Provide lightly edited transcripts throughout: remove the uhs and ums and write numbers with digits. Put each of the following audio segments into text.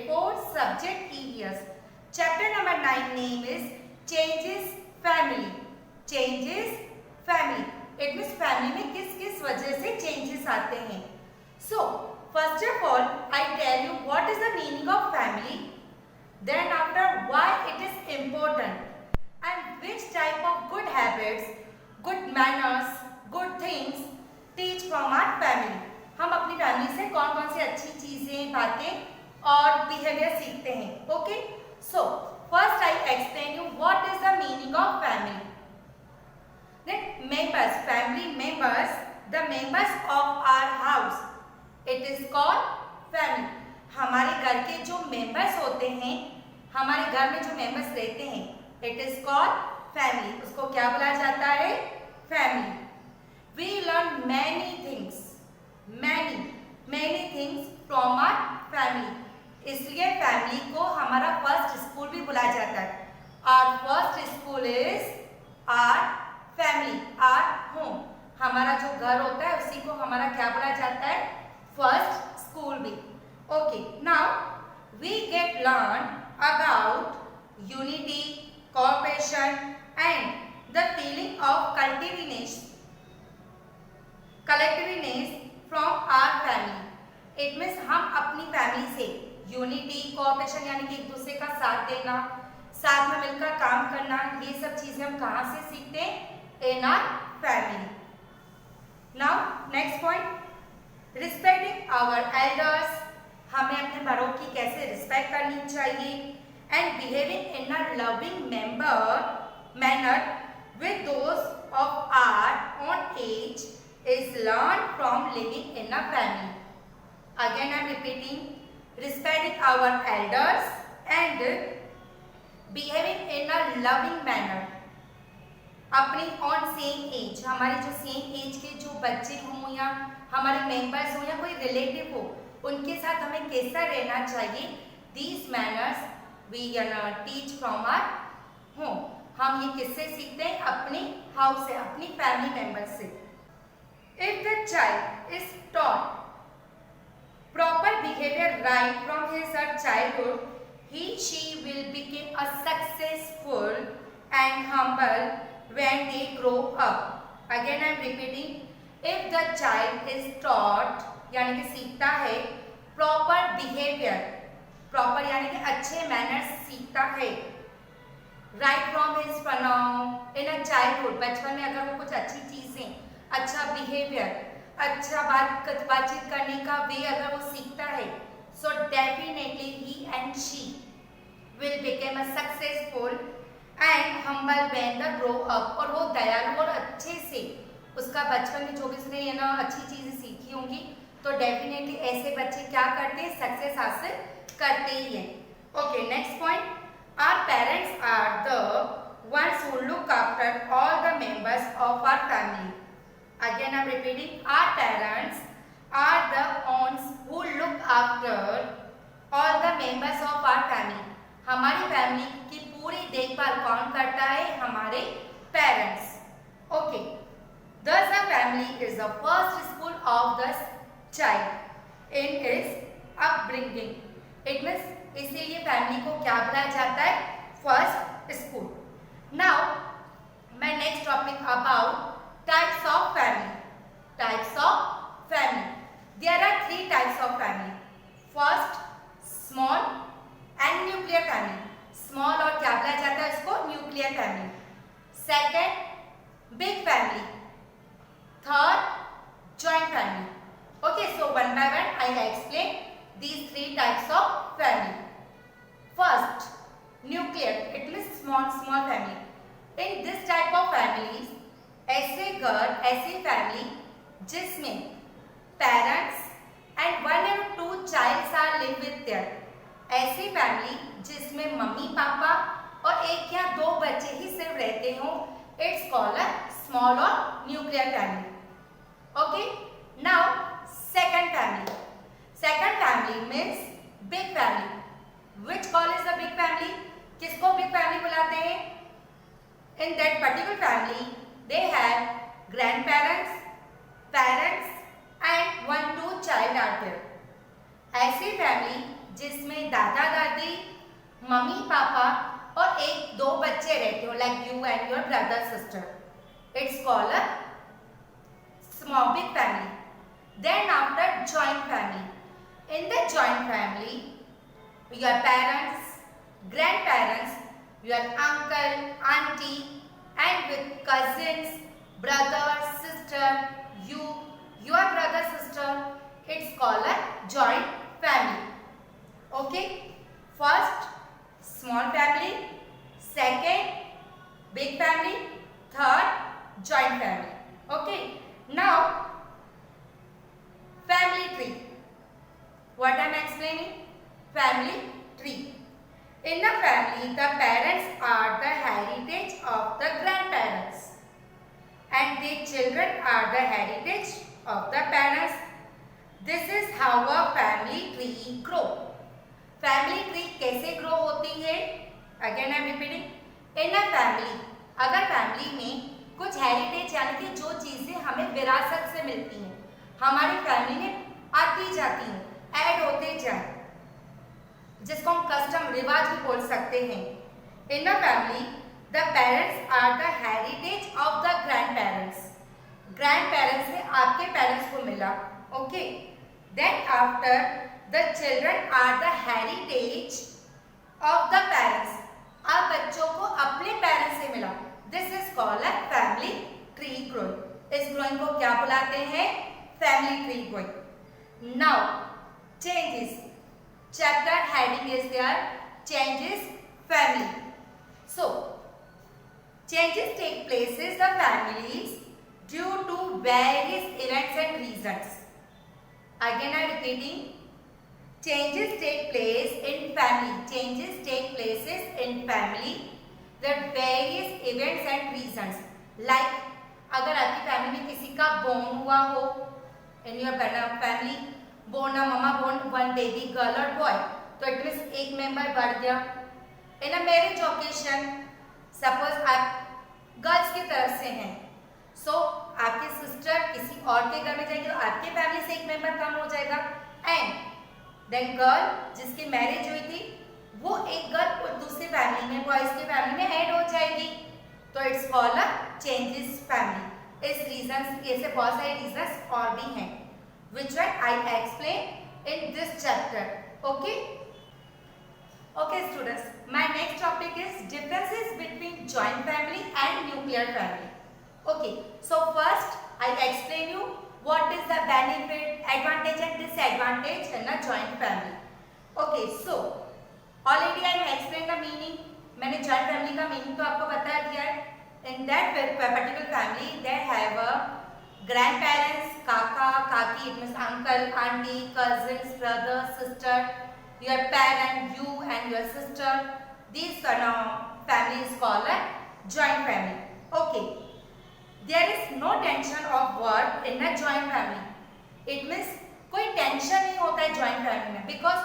4 subject areas. Chapter number 9 name is changes family. Changes family. It means family में किस किस वजह से changes आते हैं. So first of all I tell you what is the meaning of family. Then after why it is important and which type of good habits, good manners, good things teach from our family. हम अपनी family से कौन कौन सी अच्छी चीजें, बातें और behaviour सीखते हैं. Okay, so first I explain you what is the meaning of family. Then members, family members, the members of our house, it is called family. हमारे घर के जो मेंबर्स होते हैं, हमारे घर में जो मेंबर्स रहते हैं, इट इज कॉल्ड फैमिली. उसको क्या बोला जाता है? Family. We learn many things from our family. इसलिए फैमिली को हमारा फर्स्ट स्कूल भी बोला जाता है. Our first school is our family, our home. हमारा जो घर होता है उसी को हमारा क्या बोला जाता है? फर्स्ट स्कूल भी. Okay, now we get learn about unity, cooperation and the feeling of collectiveness from our family. It means हम अपनी फैमिली से यूनिटी, कोऑपरेशन यानी कि एक दूसरे का साथ देना, साथ में मिलकर काम करना, ये सब चीजें हम कहाँ से सीखते हैं? In our family. Now next point, respecting our elders. हमें अपने बड़ों की कैसे रिस्पेक्ट करनी चाहिए. And behaving in a loving manner with those of our own age is learned from living in a family. Again I am repeating, respecting our elders and behaving in a loving manner. अपनी on same age, हमारे जो same age के जो बच्चे हों या हमारे members हों या कोई relative हो, उनके साथ हमें कैसा रहना चाहिए. These manners we teach from our home. हम ये किससे सीखते हैं? अपने हाउस से, अपनी फैमिली मेंबर से. If the child is taught proper behaviour right from his childhood, he she will become a successful and humble when they grow up. Again I am repeating, if the child is taught यानी कि सीखता है, proper behaviour, proper यानी कि अच्छे manners सीखता है, right from his in a childhood, बचपन में अगर वो कुछ अच्छी चीजें, अच्छा बिहेवियर, अच्छा बातचीत करने का वे अगर वो सीखता है, so definitely he and she will become a successful and humble when the grow up. और वो दयालु और अच्छे से उसका बचपन में जो भी उसने ना अच्छी चीजें सीखी होंगी, तो डेफिनेटली ऐसे बच्चे क्या करते हैं? सक्सेस हासिल करते ही हैं. Okay, next point, our parents are the ones who look after all the members of our family. Again I am repeating, our parents are the ones who look after all the members of our family. हमारी family की पूरी देखभाल कौन करता है? हमारे parents. Okay, thus a family is the first school of the child in its upbringing. It means इसीलिए family को क्या बोला जाता है? First school. Now my next topic about types of family. Types of family, there are 3 types of family. First, small and nuclear family. Small और क्या बोला जाता है इसको? Nuclear family. Second, big family. Third, joint family. Okay, so one by one I explain these 3 types of family. First, nuclear, it means small family. In this type of families, ऐसे घर, ऐसी family जिसमें parents and 1 or 2 childs are live with their, ऐसी family जिसमें mummy papa और 1 या 2 बच्चे ही सिर्फ रहते हो, इट्स कॉल्ड अ स्मॉल और nuclear family. Okay, now second family. Second family means big family. Which call is the big family? किसको big family बुलाते हैं? In that particular family, they have grandparents, parents and 1-2 child are there. ऐसी family जिसमें दादा दादी, mummy papa और एक दो बच्चे रहते हो, like you and your brother sister, it's called a small big family. Then after joint family, in the joint family your parents, grandparents, your uncle, auntie and with cousins, brother, sister, you, your brother, sister, it's called a joint family. Okay, first small family, second big family, third joint family. Okay, now family tree. What I am explaining? Family tree. In a family, the parents are the heritage of the grandparents and the children are the heritage of the parents. This is how a family tree grow. Family tree कैसे grow होती है? Again I am repeating. In a family, अगर family में कुछ heritage यानी कि जो चीजें हमें विरासत से मिलती हैं, हमारी फैमिली में आती जाती हैं, ऐड होते जाए, जिसको हम कस्टम रिवाज भी बोल सकते हैं. In a family the parents are the heritage of the grand parents. Grand parents से आपके पेरेंट्स को मिला. Okay, then after the children are the heritage of the parents. अब बच्चों को अपने पेरेंट्स से मिला. This is called a family tree growing. इस ग्रोइंग को क्या बुलाते हैं? Family tree growing. Now changes. Chapter heading is there, changes family. So changes take place in the families due to various events and reasons. Again I am repeating, changes take place in family. Changes take places in family that various events and reasons. Like अगर आपकी family में किसी का born हुआ हो, in your family born a mama born one baby girl or boy, तो it means एक member बढ़ गया. इन अ मैरिज ओकेशन, सपोज आप गर्ल्स की तरफ से हैं, सो आपकी सिस्टर किसी और के घर में जाएगी तो आपके फैमिली से एक मेंबर कम हो जाएगा. एंड देन गर्ल जिसकी मैरिज हुई थी वो एक गर्ल दूसरी फैमिली में, बॉयज की फैमिली में ऐड हो जाएगी. तो it's called a changes family. इस रीजंस, ऐसे बहुत सारे रीजंस और भी हैं, which one I explain in this chapter. Okay, okay students, my next topic is differences between joint family and nuclear family. Okay, so first I explain you what is the benefit, advantage and disadvantage in a joint family. Okay, so already I explained the meaning. मैंने joint family का meaning तो आपको बता दिया है. In that particular family they have a grandparents, kaka, kaki, it means uncle, auntie, cousins, brother, sister, your parent, you and your sister. These family is called a joint family. Okay, there is no tension of work in a joint family. It means कोई tension नहीं होता है joint family में, because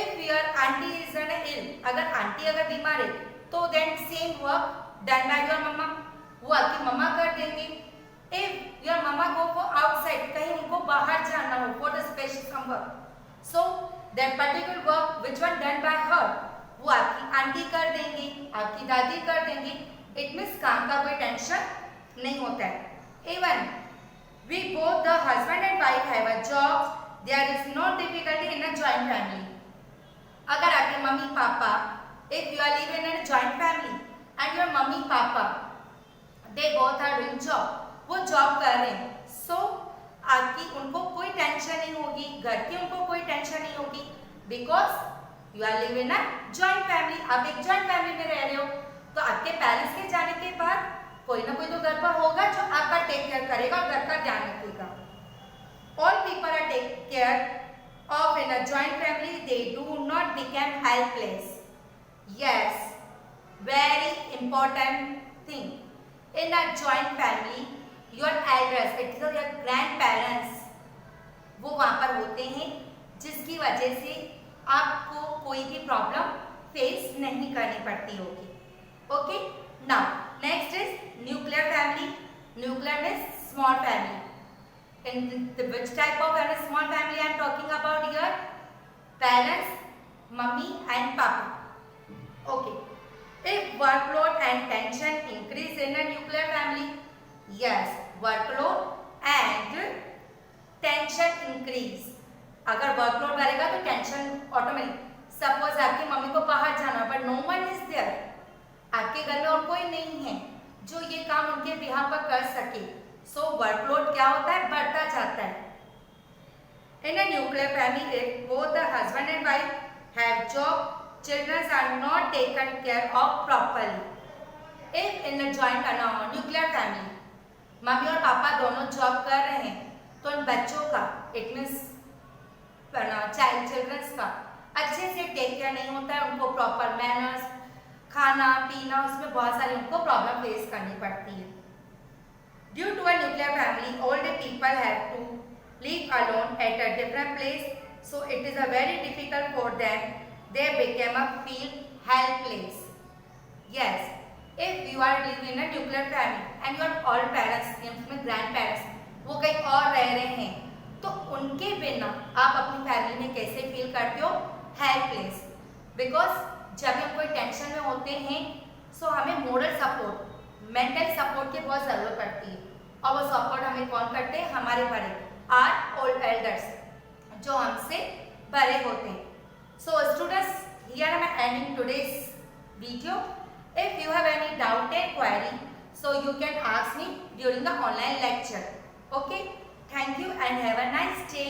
if your auntie is ill, अगर aunty अगर बीमार है तो then same work done by your mama, वो आपकी मम्मा कर देंगी. If your mama go for outside, कहीं उनको बाहर जाना हो for the special some work, so that particular work which one done by her, वो आपकी आंटी कर देंगी, आपकी दादी कर देंगी. It means काम का कोई टेंशन नहीं होता है. Even we both the husband and wife have a job, there is no difficulty in a joint family. अगर आपके mummy papa, if you are living in a joint family and your mummy papa they both are doing job, वो job कर रहे हैं, सो आपकी उनको कोई tension नहीं होगी, घर की उनको कोई टेंशन नहीं होगी, because you are living in a joint family. आप एक जॉइंट फैमिली में रह रहे हो, तो आपके पेरेंट्स के जाने के बाद कोई ना कोई तो घर पर होगा जो आपका टेक केयर करेगा और घर का ध्यान रखेगा. All people are take care of in a joint family, they do not become helpless. Yes, very important thing. In a joint family, your elders, it is your grandparents, वो वहाँ पर होते हैं, जिसकी वजह से आपको कोई भी प्रॉब्लम फेस नहीं करनी पड़ती होगी. Okay, now next is nuclear family. Nuclear means small family. In which type of small family I am talking about here? Parents, mummy and papa. Okay. If workload and tension increase in a nuclear family, yes, workload and tension increase. अगर workload बढ़ेगा तो tension automatic. Suppose आपकी mummy को बाहर जाना, but no one is there, आपके घर में और कोई नहीं है जो ये काम उनके बिहाफ पर कर सके. सो वर्कलोड क्या होता है, बढ़ता जाता है. In a nuclear family, if both the husband and wife have job, children are not taken care of properly. If in a joint nuclear family, mummy और पापा दोनों जॉब कर रहे हैं, तो उन बच्चों का, इट मीन्स चिल्ड्रंस का अच्छे से टेक केयर नहीं होता है. उनको प्रॉपर मैनर्स, खाना पीना, उसमें बहुत सारी उनको प्रॉब्लम फेस करनी पड़ती है. Due to a nuclear family, old people have to live alone at a different place, so it is a very difficult for them. They become a feel helpless. Yes, if you are living in a nuclear family and your all parents, यानी grandparents, वो कहीं और रह रहे हैं, तो उनके बिना आप अपनी फैमिली में कैसे फील करते हो, हेल्पलेस. बिकॉज जब हम कोई टेंशन में होते हैं, सो हमें मोरल सपोर्ट, मेंटल सपोर्ट की बहुत ज़रूरत पड़ती है. और वो सपोर्ट हमें कौन करते हैं, हमारे बड़े आर ओल्ड एल्डर्स, जो हमसे बड़े होते हैं. So students, here I am ending today's video. If you have any doubt and query, so you can ask me during the online lecture. Okay, thank you and have a nice day.